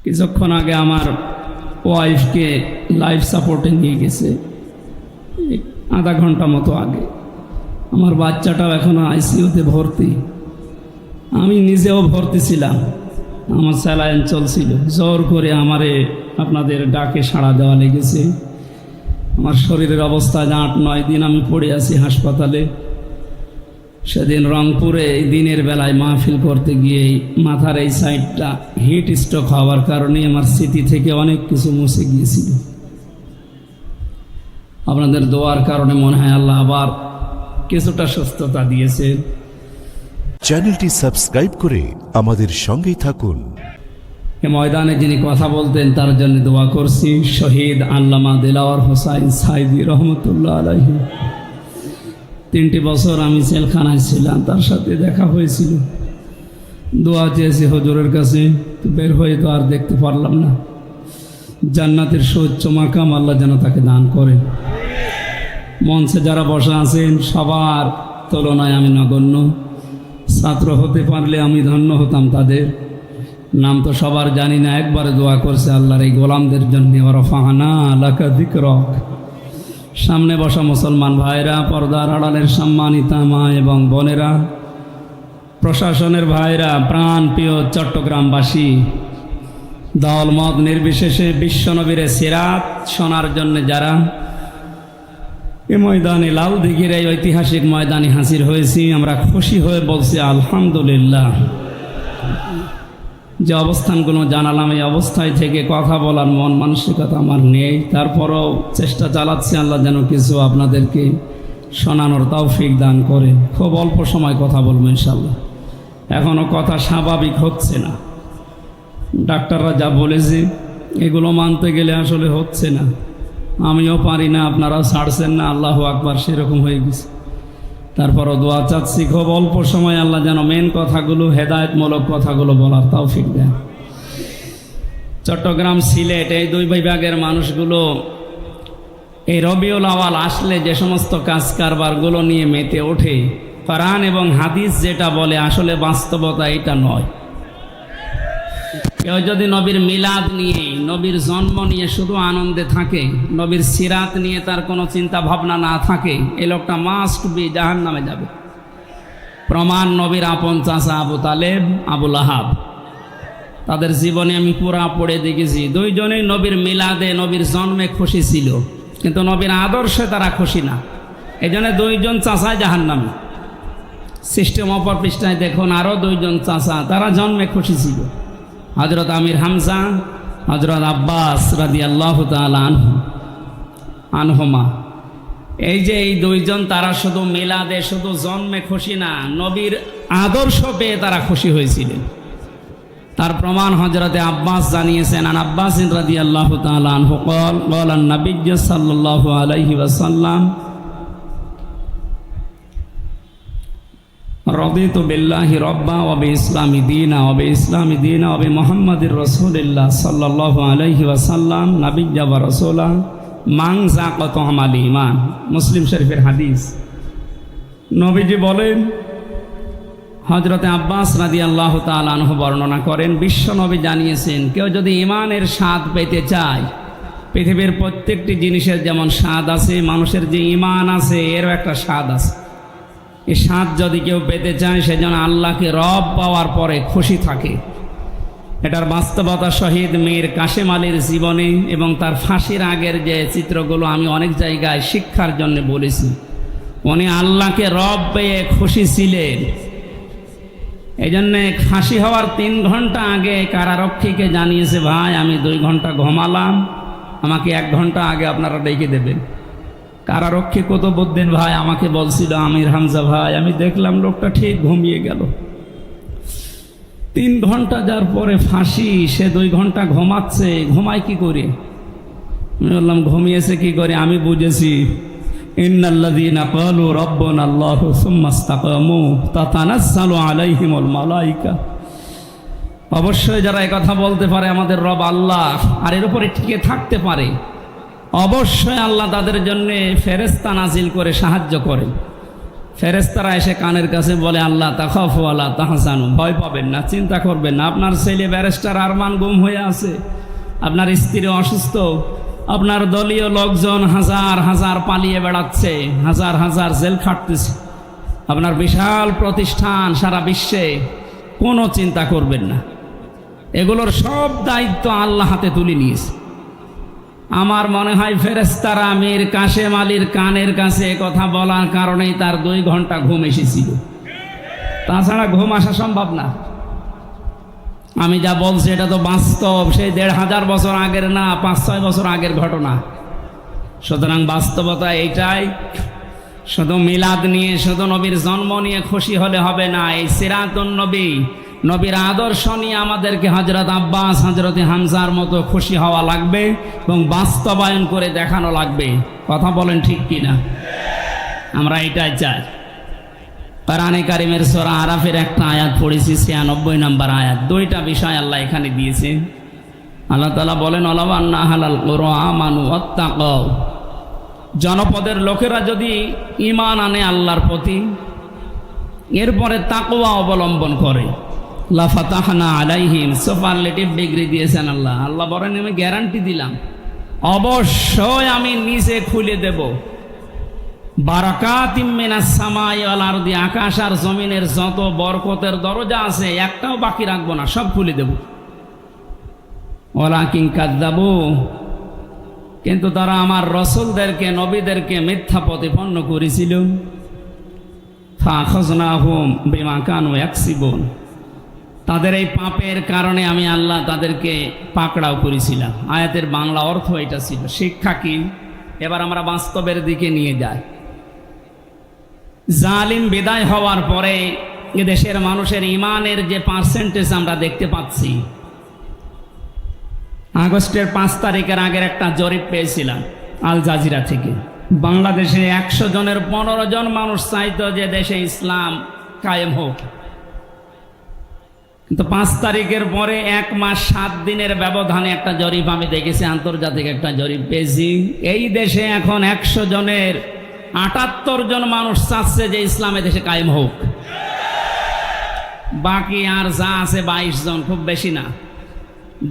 কিছুক্ষণ আগে আমার ওয়াইফকে লাইফ সাপোর্টে নিয়ে গেছে, আধা ঘন্টা মতো আগে। আমার বাচ্চাটাও এখনও আইসিইউতে ভর্তি, আমি নিজেও ভর্তি ছিলাম, আমার স্যালাইন চলছিল। জোর করে আমারে আপনাদের ডাকে সাড়া দেওয়া লেগেছে। আমার শরীরের অবস্থা 8-9 দিন আমি পড়ে আছি হাসপাতালে। সেদিন রংপুরে দিনের বেলায় মাহফিল করতে গিয়ে মাথার এই সাইডটা হিট স্ট্রোক হওয়ার কারণে আমার স্মৃতি থেকে অনেক কিছু মুছে গিয়েছিল। আপনাদের দোয়ার কারণে মনে হয় আল্লাহ আবার কিছুটা সুস্থতা দিয়েছে। চ্যানেলটি সাবস্ক্রাইব করে আমাদের সঙ্গেই থাকুন। এ ময়দানে যিনি কথা বলতেন তার জন্য দোয়া করছি, শহীদ আল্লামা দিলাওয়ার হোসাইন সাইদি রহমতুল্লাহ আলাইহি। 3টি বছর আমি জেলখানায় ছিলাম, তার সাথে দেখা হয়েছিল। দোয়া চেয়েছি হুজুরের কাছে, বের হয়ে তো আর দেখতে পারলাম না। জান্নাতের সুউচ্চ মাকাম আল্লাহ যেন তাকে দান করেন। মঞ্চে যারা বসা আছেন সবার তুলনায় আমি নগণ্য, ছাত্র হতে পারলে আমি ধন্য হতাম। তাদের নাম তো সবার জানি না। একবারে দোয়া করছে আল্লাহর এই গোলামদের জন্য, ওয়ারাফা'না লাকা যিকরাক। সামনে বসা মুসলমান ভাইরা, পর্দার আড়ালের সম্মানিতা মা এবং বোনেরা, প্রশাসনের ভাইরা, প্রাণ প্রিয় চট্টগ্রামবাসী, দলমত নির্বিশেষে বিশ্বনবীর সিরাত শোনার জন্য যারা এ ময়দানে লাল দিঘির এই ঐতিহাসিক ময়দানে হাজির হয়েছি, আমরা খুশি হয়ে বলছি আলহামদুলিল্লাহ। যে অবস্থানগুলো জানালাম, এই অবস্থায় থেকে কথা বলার মন মানসিকতা আমার নেই, তারপরও চেষ্টা চালাচ্ছি আল্লাহ যেন কিছু আপনাদেরকে শোনানোর তৌফিক দান করে। খুব অল্প সময় কথা বলবো ইনশাল্লাহ। এখনও কথা স্বাভাবিক হচ্ছে না। ডাক্তাররা যা বলেছে এগুলো মানতে গেলে আসলে হচ্ছে না। আমিও পারি না, আপনারাও ছাড়ছেন না। আল্লাহু আকবার, সেরকম হয়ে গেছে। তারপরও দোয়া চাচ্ছি খুব অল্প সময় আল্লাহ যেন মেন কথাগুলো, হেদায়েতমূলক কথাগুলো বলার তৌফিক দেন। চট্টগ্রাম, সিলেট এই 2 বিভাগের মানুষগুলো এই রবিউল আওয়াল আসলে যে সমস্ত কাজ কারবারগুলো নিয়ে মেতে ওঠে, কোরআন এবং হাদিস যেটা বলে আসলে বাস্তবতা এটা নয়। কেউ যদি নবীর মিলাদ নিয়ে, নবীর জন্ম নিয়ে শুধু আনন্দে থাকে, নবীর সিরাত নিয়ে তার কোনো চিন্তা ভাবনা না থাকে, এই লোকটা মাস্ট বি জাহান্নামে যাবে। প্রমাণ নবীর আপন চাচা আবু তালেব, আবু লাহাব, তাদের জীবনে আমি পুরা পড়ে দেখেছি। 2 জনেই নবীর মিলাদে, নবীর জন্মে খুশি ছিল, কিন্তু নবীর আদর্শে তারা খুশি না। এই জন্য 2 জন চাচা জাহান্নামে। সিস্টেম অপর পৃষ্ঠায় দেখুন আরও 2 জন চাচা, তারা জন্মে খুশি ছিল। হযরত আমির হামজা, হযরত আব্বাস রাদিয়াল্লাহু তাআলা আনহুমা। এই যে এই 2 জন, তারা শুধু মিলাদে, শুধু জন্মে খুশি না, নবীর আদর্শ পেয়ে তারা খুশি হয়েছিলেন। তার প্রমাণ হযরতে আব্বাস জানিয়েছেন, আন আব্বাস রাদিয়াল্লাহু তাআলা আনহু ক্বাল নবী সাল্লাল্লাহু আলাইহি ওয়াসাল্লাম রদিতু বিল্লাহি রাব্বা ওয়া বিইসলামি দীনা ওয়া বিইসলামি দীনা ওয়া বিমুহাম্মাদির রাসূলিল্লাহ সাল্লাল্লাহু আলাইহি ওয়াসাল্লাম নাবিয়্যা ওয়া রাসূলা মান যাকাত আমাল ঈমান। মুসলিম শরীফের হাদিস। নবীজি বলেন, হযরতে আব্বাস রাদিয়াল্লাহু তাআলা আনহু বর্ণনা করেন, বিশ্ব নবী জানিয়েছেন, কেউ যদি ঈমানের স্বাদ পেতে চায়, পৃথিবীর প্রত্যেকটি জিনিসের যেমন স্বাদ আছে, মানুষের যে ঈমান আছে এরও একটা স্বাদ আছে। এই স্বাদ যদি কেউ পেতে চায়, সে যেন আল্লাহকে রব পাওয়ার পরে খুশি থাকে। এটার বাস্তবতা শহীদ মীর কাশেম আলীর জীবনে এবং তার ফাঁসির আগের যে চিত্রগুলো আমি অনেক জায়গায় শিক্ষার জন্য বলেছি। উনি আল্লাহকে রব পেয়ে খুশি ছিলেন। এই জন্যে ফাঁসি হওয়ার 3 ঘন্টা আগে কারারক্ষীকে জানিয়েছে, ভাই আমি 2 ঘন্টা ঘুমালাম, আমাকে 1 ঘন্টা আগে আপনারা ডেকে দেবেন। কারারক্ষী কুতুবউদ্দিন ভাই আমাকে বলছিল, আমির হামজা ভাই, আমি দেখলাম লোকটা ঠিক ঘুমিয়ে গেল। 3 ঘন্টা যার পরে ফাঁসি, সে 2 ঘন্টা ঘুমাচ্ছে। ঘুমায় কি করে? আমি বললাম, ঘুমিয়েছে কি করে? আমি বুঝেছি, ইন্নাল্লাযীনা ক্বালু রাব্বুনাল্লাহু সুম্মা ইসতাকামু তাতানাজ্জালু আলাইহিমুল মালায়েকা। অবশ্যই যারা এই কথা বলতে পারে আমাদের রব আল্লাহ, আর এর উপরে টিকে থাকতে পারে, অবশ্যই আল্লাহ তাদের জন্য ফেরেশতা নাজিল করে সাহায্য করেন। ফেরেশতারা এসে কানের কাছে বলে, আল্লাহ তাখাফু ওয়ালা তাহজানু, ভয় পাবেন না, চিন্তা করবেন না। আপনার ছেলে ব্যারিস্টার আরমান গুম হয়ে আছে, আপনার স্ত্রী অসুস্থ, আপনার দলীয় লোকজন হাজার হাজার পালিয়ে বেড়াচ্ছে, হাজার হাজার জেল খাটতেছে, আপনার বিশাল প্রতিষ্ঠান সারা বিশ্বে, কোনো চিন্তা করবেন না। এগুলোর সব দায়িত্ব আল্লাহ হাতে তুলে নিয়েছে। আমার মনে হয় ফেরেশতারা মীর কাশেম আলীর কানের কাছে কথা বলার কারণেই তার 2 ঘন্টা ঘুম এসেছিল, তাছাড়া ঘুম আসা সম্ভব না। আমি যা বলছি এটা তো বাস্তব, সেই 1500 বছর আগের না, 5-6 বছর আগের ঘটনা। সুতরাং বাস্তবতা এইটাই। শুধু মিলাদ নিয়ে, শুধু নবীর জন্ম নিয়ে খুশি হলে হবে না। এই সিরাতুন নবী, নবীর আদর্শ নিয়ে আমাদেরকে হযরত আব্বাস, হযরত হামজার মতো খুশি হওয়া লাগবে এবং বাস্তবায়ন করে দেখানো লাগবে। কথা বলেন ঠিক কিনা? আমরা এটাই চাই। কোরআনে কারিমের সূরা আরাফের একটা আয়াত পড়েছি, 96 নম্বর আয়াত। 2টা বিষয় আল্লাহ এখানে দিয়েছে। আল্লাহ তাআলা বলেন, ওয়ালাউ আন্না আহলাল কুরআ আমানু ওয়াত্তাকাউ, জনপদের লোকেরা যদি ঈমান আনে আল্লাহর প্রতি, এরপরে তাকওয়া অবলম্বন করে, লাফাতাহনা আলাইহিম, সুপারলেটিভ ডিগ্রি দিয়েছেন আল্লাহ। আল্লাহ বলেন, আমি গ্যারান্টি দিলাম, অবশ্যই আমি নিচে খুলে দেব বারাকাতিম মিনাস সামাই ওয়াল আরদি, আকাশ আর জমিনের যত বরকতের দরজা আছে একটাও বাকি রাখবো না, সব খুলে দেব। ওয়ালাকিন কাযযাবু, কিন্তু তারা আমার রসুলদেরকে, নবীদেরকে মিথ্যা প্রতিপন্ন করেছিল। ফাআখাযনাহুম বিমা কানু ইয়াকসিবুন, তাদের এই পাপের কারণে আমি আল্লাহ তাদেরকে পাকড়াও করেছিলাম। আয়াতের বাংলা অর্থ এটা ছিল। শিক্ষা কি? এবার আমরা বাস্তবের দিকে নিয়ে যাই। জালিম বিদায় হওয়ার পরে এদেশের মানুষের ইমানের যে পার্সেন্টেজ আমরা দেখতে পাচ্ছি, আগস্টের 5 তারিখের আগের একটা জরিপ পেয়েছিলাম আল জাজিরা থেকে। বাংলাদেশে 100 জনের 15 জন মানুষ চাইতো যে দেশে ইসলাম কায়েম হোক, কিন্তু 5 তারিখের পরে 1 মাস 7 দিনের ব্যবধানে একটা জরিপ আমি দেখেছি, আন্তর্জাতিক একটা জরিপ পেয়েছি। এই দেশে এখন 100 জনের 78 জন মানুষ চাচ্ছে যে ইসলামে দেশে কায়েম হোক। বাকি আর যা আছে 22 জন, খুব বেশি না।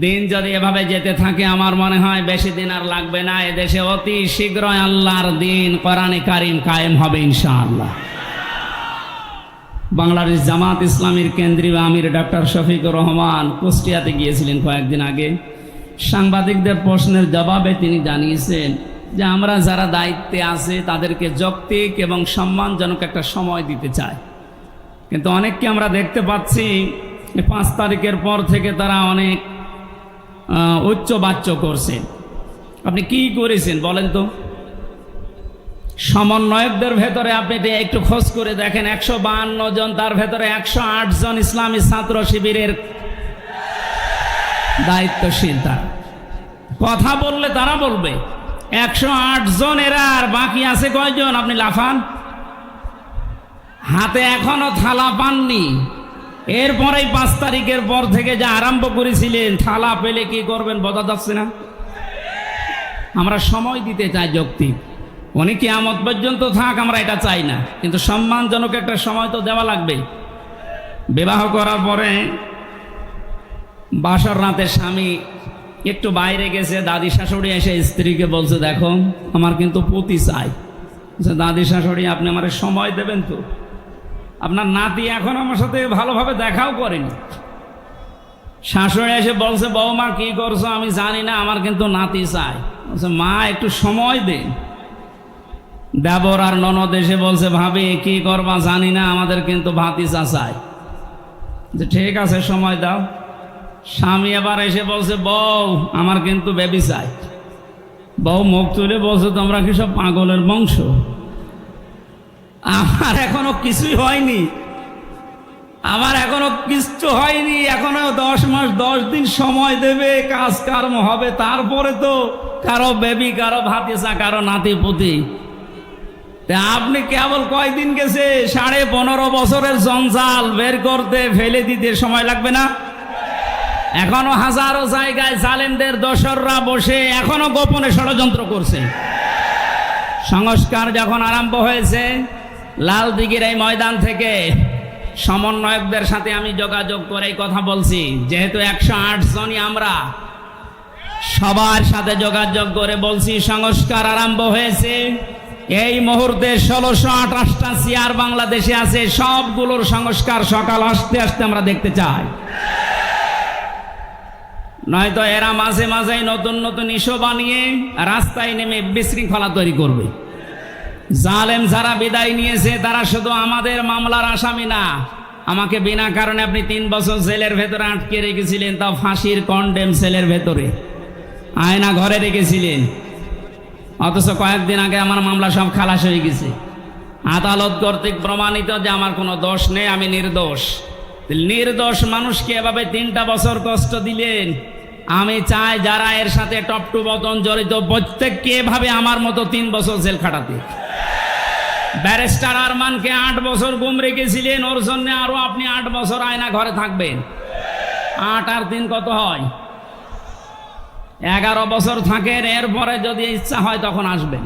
দিন যদি এভাবে যেতে থাকে আমার মনে হয় বেশি দিন আর লাগবে না, এদেশে অতি শীঘ্রই আল্লাহর দিন, কোরআনে কারিম কায়েম হবে ইনশাআল্লাহ। বাংলাদেশ জামাত ইসলামীর কেন্দ্রীয় আমির ডক্টর শফিকুর রহমান কুষ্টিয়াতে গিয়েছিলেন কয়েকদিন আগে। সাংবাদিকদের প্রশ্নের জবাবে তিনি জানিয়েছেন যে আমরা যারা দায়িত্বে আছে তাদেরকে যৌক্তিক এবং সম্মানজনক একটা সময় দিতে চাই, কিন্তু অনেককে আমরা দেখতে পাচ্ছি 5 তারিখের পর থেকে তারা অনেক উচ্চবাচ্য করছেন। আপনি কি করেছেন বলেন তো? সমন্বয়কদের ভেতরে আপনি একটু খোঁজ করে দেখেন, 152 জন, তার ভেতরে 108 জন ইসলামী ছাত্র শিবিরের দায়িত্বশীল। তার কথা বললে তারা বলবে 108 জন এরা, আর বাকি আছে কয়জন? আপনি লাফান, হাতে এখনো থালা পাননি। এরপরেই 5 তারিখের পর থেকে যা আরম্ভ করেছিলেন, থালা পেলে কি করবেন বোঝা যাচ্ছে না। আমরা সময় দিতে চাই যৌক্তিক, উনি কিয়ামত পর্যন্ত থাক, আমরা এটা চাই না, কিন্তু সম্মানজনক একটা সময় তো দেওয়া লাগবে। বিবাহ করার পরে বাসর রাতে স্বামী একটু বাইরে গেছে, দাদি শাশুড়ি এসে স্ত্রীকে বলছে, দেখো আমার কিন্তু পতি চাই। দাদি শাশুড়ি, আপনি আমার সময় দেবেন তো? আপনার নাতি এখন আমার সাথে ভালোভাবে দেখাও করেনি। শাশুড়ি এসে বলছে, বৌমা কি করছো? আমি জানি না, আমার কিন্তু নাতি চাই। বলছে, মা একটু সময় দেন। দেবর আর ননদ এসে বলছে, ভাবি কি করবা জানি না, আমাদের কিন্তু ভাতিজা চাই। যে ঠিক আছে সময় দাও। স্বামী আবার এসে বলছে, বউ আমার কিন্তু বেবি চাই। বউ মুখ তুলে বলছে, তোমরা কি সব পাগলের বংশ? আমার এখনো কিছুই হয়নি, আমার এখনো কিচ্ছু হয়নি, এখনো 10 মাস 10 দিন সময় দেবে, কাজ কর্ম হবে, তারপরে তো কারো বেবি, কারো ভাতিজা, কারো নাতি পুতি। আপনি কেবল কয়দিন গেছে, 15.5 বছরের জঞ্জাল বের করতে, ফেলে দিতে সময় লাগবে না? এখনো হাজারো জায়গায় জালেমদের দোসররা বসে এখনো গোপনে ষড়যন্ত্র করছে। সংস্কার যখন আরম্ভ হয়েছে, লালদিঘির এই ময়দান থেকে সমন্বয়কদের সাথে আমি যোগাযোগ করে কথা বলছি, যেহেতু 108 জনই আমরা, সবার সাথে যোগাযোগ করে বলছি সংস্কার আরম্ভ হয়েছে। এই মুহূর্তে 1628টা চেয়ার বাংলাদেশে আছে, সবগুলোর সংস্কার সকাল আসতে আসতে আমরা দেখতে চাই। নয়তো এরা মাঝে মাঝে নতুন নতুন ইস্যু বানিয়ে রাস্তায় নেমে বিশৃঙ্খলা তৈরি করবে। জালেম যারা বিদায় নিয়েছে তারা শুধু আমাদের মামলার আসামি না, আমাকে বিনা কারণে আপনি 3 বছর জেলের ভেতরে আটকে রেখেছিলেন, তাও ফাঁসির কন্ডেম সেলের ভেতরে, আয়না ঘরে রেখেছিলেন, অথচ কয়েকদিন আগে আমার মামলা সব খালাস হয়ে গেছে। আদালত কর্তৃক প্রমাণিত যে আমার কোনো দোষ নেই, আমি নির্দোষ। নির্দোষ মানুষকে এভাবে 3টা বছর কষ্ট দিলেন। আমি চাই যারা এর সাথে টপ টু বটন জড়িত প্রত্যেককে এভাবে আমার মতো 3 বছর জেল খাটাতে। ব্যারিস্টার আরমানকে 8 বছর গুম রেখেছিলেন, ওর জন্য আরো আপনি 8 বছর আয়না ঘরে থাকবেন। 8 আর 3 কত হয়? 11 বছর থাকেন, এরপরে যদি ইচ্ছা হয় তখন আসবেন।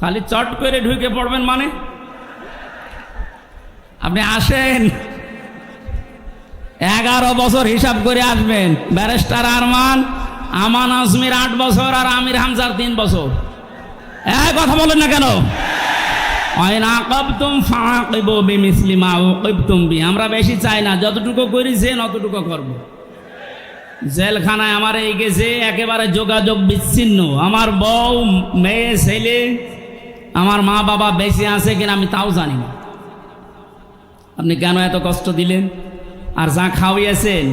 খালি চট করে ঢুকে পড়বেন মানে? আপনি আসেন, 11 বছর হিসাব করে আসবেন। ব্যারিস্টার আরমান, আমান আজমির 8 বছর আর আমির হামজার 3 বছর। কথা বলেন না কেন? আমরা বেশি চাই না, যতটুকু করেছেন অতটুকু করব। জেলখানায় আমার এই গেছে একেবারে যোগাযোগ বিচ্ছিন্ন। আমার বউ, মেয়ে, ছেলে, আমার মা বাবা বেঁচে আছে কিনা আমি তাও জানি না। আপনি কেন এত কষ্ট দিলেন? আর যা খাওয়িয়েছেন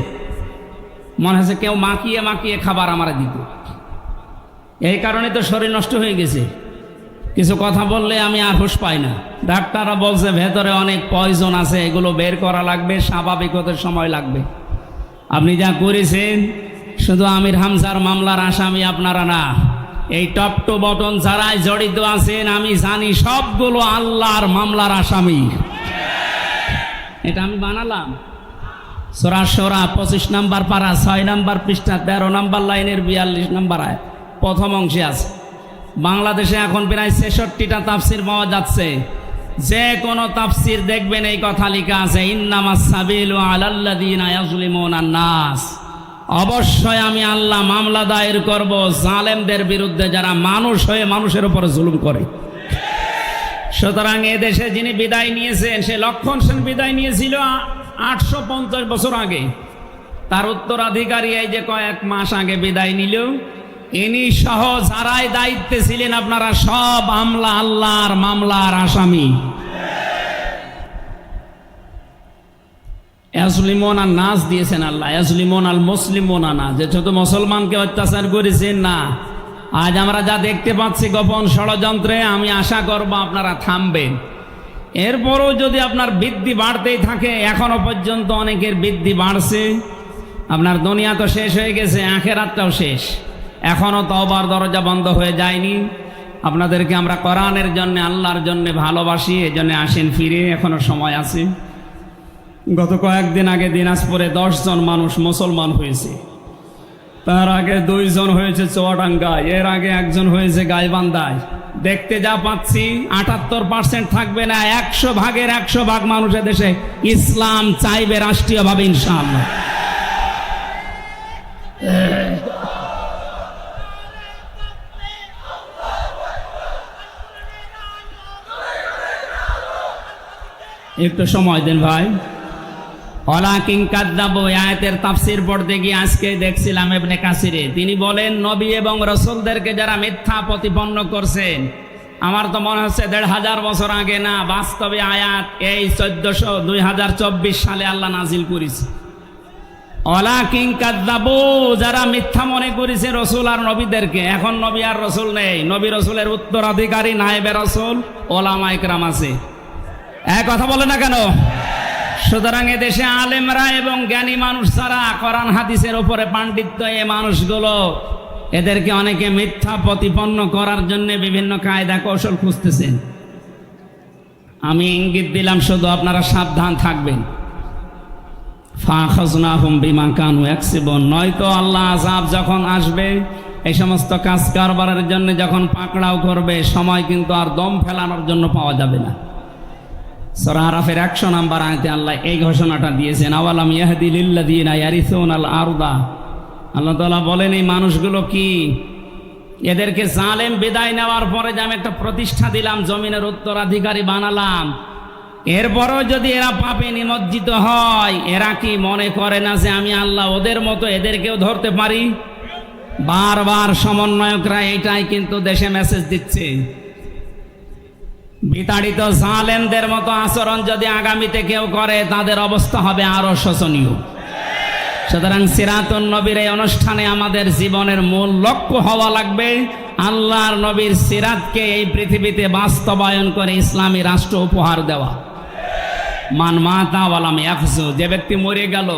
মনে হচ্ছে কেউ মাখিয়ে মাখিয়ে খাবার আমারে দিত। এই কারণে তো শরীর নষ্ট হয়ে গেছে। কিছু কথা বললে আমি আর হুঁশ পাই না। ডাক্তাররা বলছে ভেতরে অনেক পয়জন আছে, এগুলো বের করা লাগবে, স্বাভাবিক হতে সময় লাগবে। আপনি যা করেছেন, শুধু আমির হামজার মামলার আসামি আপনারা না, এই টপ টু বটন যারাই জড়িত আছেন আমি জানি সবগুলো আল্লাহর মামলার আসামি। এটা আমি বানালাম। সূরা শুরা 25 নম্বর পারা 6 নম্বর পৃষ্ঠা 13 নম্বর লাইনের 42 নম্বর আয়াত প্রথম অংশে আছে। বাংলাদেশে এখন প্রায় 66টা তাফসির পাওয়া যাচ্ছে। যে কোনো তাফসির দেখবেন এই কথা লেখা আছে, ইন্নামাস সাবিলু আলাল্লাযিনা ইয়াজলিমুনান নাস। অবশ্যই আমি আল্লাহ মামলা দায়ের করব জালেমদের বিরুদ্ধে যারা মানুষ হয়ে মানুষের উপর জুলুম করে। সুতরাং এদেশে যিনি বিদায় নিয়েছেন, সে লক্ষণ সেন বিদায় নিয়েছিল 850 বছর আগে। তার উত্তরাধিকারী এই যে কয়েক মাস আগে বিদায় নিল, ইনি সহ যারাই দায়িত্বে ছিলেন আপনারা সব আমলা আল্লাহর মামলার আসামি। ইয়াজলিমুন আন নাস দিয়েছেন আল্লাহ, ইয়াজলিমুন আল মুসলিমুনা না, যে শুধু মুসলমানকে অত্যাচার করেছেন না। আজ আমরা যা দেখতে পাচ্ছি গোপন ষড়যন্ত্রে, আমি আশা করব আপনারা থামবেন। এরপরও যদি আপনার বৃদ্ধি বাড়তেই থাকে, এখনো পর্যন্ত অনেকের বৃদ্ধি বাড়ছে। আপনার দুনিয়া তো শেষ হয়ে গেছে, আখিরাতটাও শেষ, এখনো তওবার দরজা বন্ধ হয়ে যায়নি। আপনাদেরকে আমরা কোরআনের জন্য, আল্লাহর জন্য ভালোবাসি, এজন্য আসেন ফিরে, এখনো সময় আছে। গত কয়েকদিন আগে দিনাজপুরে 10 জন মানুষ মুসলমান হয়েছে। তার আগে 2 জন হয়েছে চুয়াডাঙ্গায়, এর আগে 1 জন হয়েছে গাইবান্ধায়। দেখতে যা পাচ্ছি 78% থাকবে না, 100 ভাগের 100 ভাগ মানুষের দেশে ইসলাম চাইবে রাষ্ট্রীয়ভাবে ইনশাআল্লাহ। একটু সময় দেন ভাই। ওয়ালাকিন কাযযাবু আয়াতের তাফসীর পড়তে গিয়ে আজকে দেখছিলাম ইবনে কাসিরে, তিনি বলেন নবী এবং রাসূলদেরকে যারা মিথ্যা প্রতিপন্ন করছেন, আমার তো মনে হচ্ছে 1500 বছর আগে না, বাস্তবে আয়াত এই 2024 সালে আল্লাহ নাজিল করেছে। ওয়ালাকিন কাযযাবু, যারা মিথ্যা মনে করেছে রাসূল আর নবীদেরকে। এখন নবী আর রাসূল নেই, নবী রাসূলের উত্তরাধিকারী নায়েবে রাসূল ওলামায়ে কেরাম আছে। এক কথা বলে না কেন? সুতরাং এদেশে আলেমরা এবং জ্ঞানী মানুষ যারা কোরআন হাদিসের উপরে পাণ্ডিত্য, এই মানুষগুলো এদেরকে অনেকে মিথ্যা প্রতিপন্ন করার জন্য বিভিন্ন কায়দা কৌশল খুঁজতেছেন। আমি ইঙ্গিত দিলাম, শুধু আপনারা সাবধান থাকবেন। ফাখাযনাহুম বিমা কানু ইয়াকসিবুন, নয়তো আল্লাহ আযাব যখন আসবে, এই সমস্ত কাজ কারবারের জন্য যখন পাকড়াও করবে, সময় কিন্তু আর দম ফেলানোর জন্য পাওয়া যাবে না। সূরা আরাফের 100 নম্বর আয়াতে আল্লাহ এই ঘোষণাটা দিয়েছেন, আওয়ালাম ইয়াহদি লিল্লাযিনা ইয়ারিসুনাল আরদা। আল্লাহ তাআলা বলেন এই মানুষগুলো কি, এদেরকে জালেম বিদায় নেওয়ার পরে যে আমি একটা প্রতিষ্ঠা দিলাম, জমিনের উত্তরাধিকারী বানালাম, এরপরও যদি এরা পাপে নিমজ্জিত হয়, এরা কি মনে করে না যে আমি আল্লাহ ওদের মতো এদেরকেও ধরতে পারি? বারবার সমন্বয়করা এটাই কিন্তু দেশে মেসেজ দিচ্ছে। বিতাড়িত জালেমদের মতো আচরণ যদি আগামীতে কেউ করে, তাদের অবস্থা হবে আরো শোচনীয়। সুতরাং সিরাতুন নবীর এই অনুষ্ঠানে আমাদের জীবনের মূল লক্ষ্য হওয়া লাগবে আল্লাহর নবীর সিরাতকে এই পৃথিবীতে বাস্তবায়ন করে ইসলামী রাষ্ট্র উপহার দেওয়া। মান মাতা ওয়ালাম ইয়াখজু, যে ব্যক্তি মরে গেল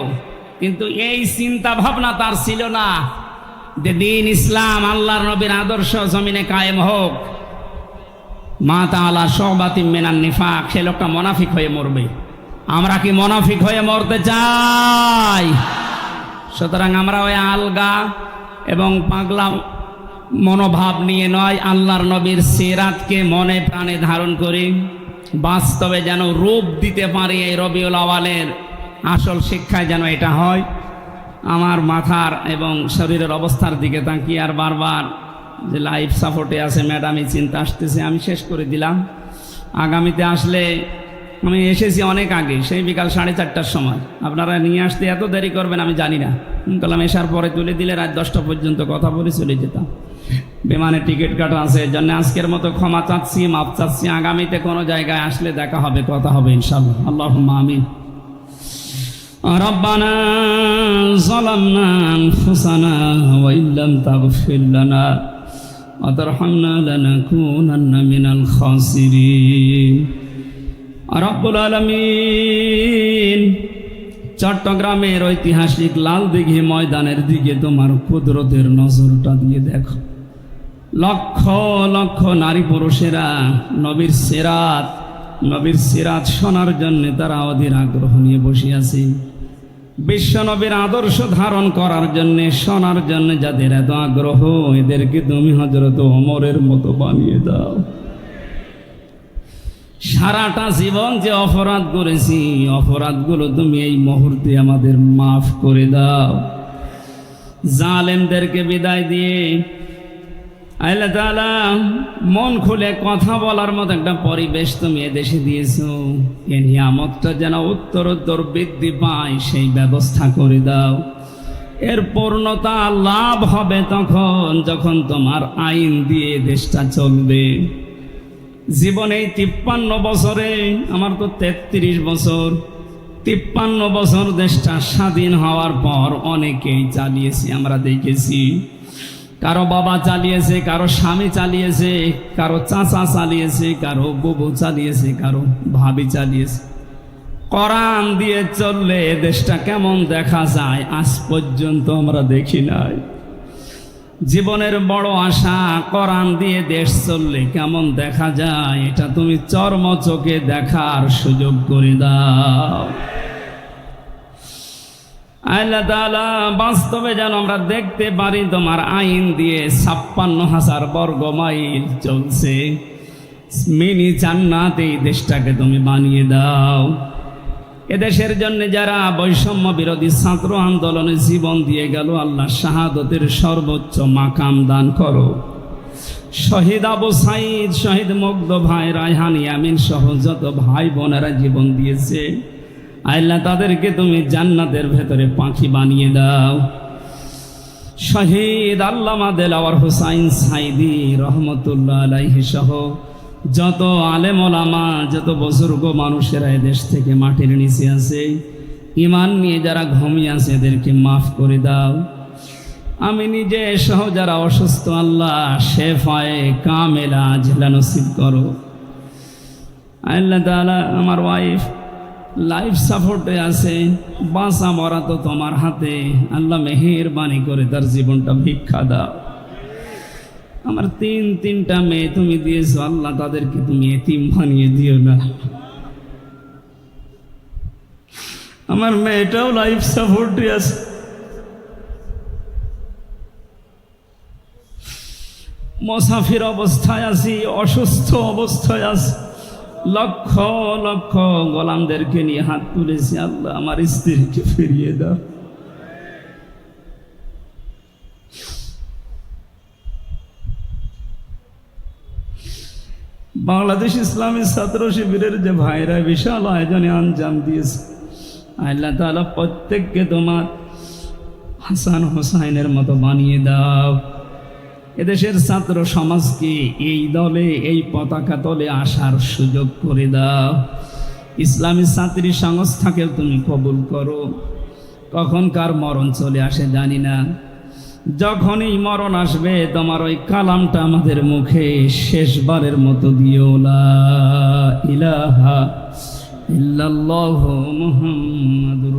কিন্তু এই চিন্তা ভাবনা তার ছিল না যে দ্বীন ইসলাম আল্লাহর নবীর আদর্শ জমিনে কায়েম হোক, মাতা আলা শুবাতিম মিনান নিফাক, সে লোকটা মুনাফিক হয়ে মরবে। আমরা কি মুনাফিক হয়ে মরতে চাই? সুতরাং আমরা ওই আলগা এবং পাগলা মনোভাব নিয়ে নয়, আল্লাহর নবীর সিরাতকে মনে প্রাণে ধারণ করি, বাস্তবে যেন রূপ দিতে পারি। এই রবিউল আওয়ালের আসল শিক্ষায় যেন এটা হয়। আমার মাথার এবং শরীরের অবস্থার দিকে তাকিয়ে আর বারবার যে লাইফ সাপোর্টে আছে ম্যাডামই চিন্তা আসতেছে, আমি শেষ করে দিলাম। আগামীতে আসলে, আমি এসেছি অনেক আগে, সেই বিকাল 4:30টার সময়, আপনারা নিয়ে আসতে এত দেরি করবেন আমি জানি না। কালাম এসার পরে তুলে দিলে রাত 10টা পর্যন্ত কথা বলে চলে যেতাম। বিমানে টিকিট কাটা আছে, এর জন্য আজকের মতো ক্ষমা চাচ্ছি, মাপ চাচ্ছি। আগামীতে কোনো জায়গায় আসলে দেখা হবে, কথা হবে ইনশাআল্লাহ। আল্লাহুম্মা আমিন। রব্বানা যালামনা আনফুসানা ওয়া ইল্লাম তাগফির লানা ওয়া তারহামনা লানাকুনান্না মিনাল খাসিরিন। রব্বুল আলামিন, চট্টগ্রামের ঐতিহাসিক লালদিঘি ময়দানের দিকে তোমার কুদরতের নজরটা দিয়ে দেখো। লক্ষ লক্ষ নারী পুরুষেরা নবীর সিরাত শোনার জন্য তারা অধীর আগ্রহ নিয়ে বসে আছে। বিশ্ব নবীর আদর্শ ধারণ করার জন্য, শোনার জন্য যাদের এত আগ্রহ, এদেরকে তুমি হযরত ওমরের মতো বানিয়ে দাও। সারাটা জীবন যে অপরাধ করেছি, অপরাধগুলো তুমি এই মুহূর্তে আমাদের মাফ করে দাও। জালেমদেরকে বিদায় দিয়ে আল্লাহ তাআলা মন খুলে কথা বলার মতো একটা পরিবেশ তুমি এদেশে দিয়েছো। এই নিয়ামতটা যেন উত্তরোত্তর বৃদ্ধি পায়, সেই ব্যবস্থা করে দাও। এর পূর্ণতা লাভ হবে তখন যখন তোমার আইন দিয়ে দেশটা চলবে। জীবনে 53 বছরে, আমার তো 33 বছর, 53 বছর দেশটা স্বাধীন হওয়ার পর অনেকেই চালিয়েছে, আমরা দেখেছি। কারো বাবা চালিয়েছে, কারো স্বামী চালিয়েছে, কারো চাচা চালিয়েছে, কারো বুবু চালিয়েছে, কারো ভাবি চালিয়েছে। কোরআন দিয়ে চললে দেশটা কেমন দেখা যায় আজ পর্যন্ত আমরা দেখি নাই। জীবনের বড় আশা, কোরআন দিয়ে দেশ চললে কেমন দেখা যায়, এটা তুমি চর্ম চোখে দেখার সুযোগ করে দাও। আল্লাহ তাআলা বাস্তবে যেন আমরা দেখতে পারি তোমার আইন দিয়ে 56,000 বর্গ মাইল চলছে। মিনি জান্নাত এই দেশটাকে তুমি বানিয়ে দাও। এদেশের জন্য যারা বৈষম্য বিরোধী ছাত্র আন্দোলনে জীবন দিয়ে গেল, আল্লাহ শাহাদতের সর্বোচ্চ মাকাম দান করো। শহীদ আবু সাইদ, শহীদ মুগ্ধ ভাই, রায়হান ইয়ামিন সহ যত ভাই বোনেরা জীবন দিয়েছে, আল্লাহ তাদেরকে তুমি জান্নাতের ভেতরে পাখি বানিয়ে দাও। শহীদ আল্লামা দেলাওয়ার হোসাইন সাইদি রহমতুল্লাহ আলাইহি সহ যত আলেম ওলামা, যত বুজুর্গ মানুষেরা এদেশ থেকে মাটির নিচে আছে, ঈমান নিয়ে যারা ঘুমিয়ে আছে, এদেরকে মাফ করে দাও। আমি নিজে সহ যারা অসুস্থ, আল্লাহ শেফায়ে কামেলা আজলা নসিব করো। আল্লাহ তাআলা আমার ওয়াইফ লাইফ সাপোর্টে আছে, বাঁচা মরা তো তোমার হাতে। আল্লাহ মেহেরবানি করে তার জীবনটা ভিক্ষা দাও। আমার তিনটা মেয়ে তুমি দিয়েছো, আল্লাহ তাদেরকে তুমি এতিম বানিয়ে দিও না। আমার মেয়েটাও লাইফ সাপোর্টে আছে, মুসাফির অবস্থায় আছি, অসুস্থ অবস্থায় আছে। লক্ষ লক্ষ গোলামদেরকে নিয়ে হাত তুলেছি, আল্লাহ আমার স্ত্রীকে ফিরিয়ে দাও। বাংলাদেশ ইসলামী ছাত্র শিবিরের যে ভাইরা বিশাল আয়োজনে আঞ্জাম দিয়েছে, আল্লাহ তাআলা প্রত্যেককে তোমার হাসান হোসাইনের মতো বানিয়ে দাও। এদেশের ছাত্র সমাজকে এই দলে, এই পতাকা তলে আসার সুযোগ করে দাও। ইসলামী ছাত্রী সংস্থাকে তুমি কবুল করো। কখন কার মরণ চলে আসে জানি না, যখনই মরণ আসবে তোমার ওই কালামটা আমাদের মুখে শেষবারের মতো দিও, লা ইলাহা ইল্লাল্লাহু মুহাম্মাদুর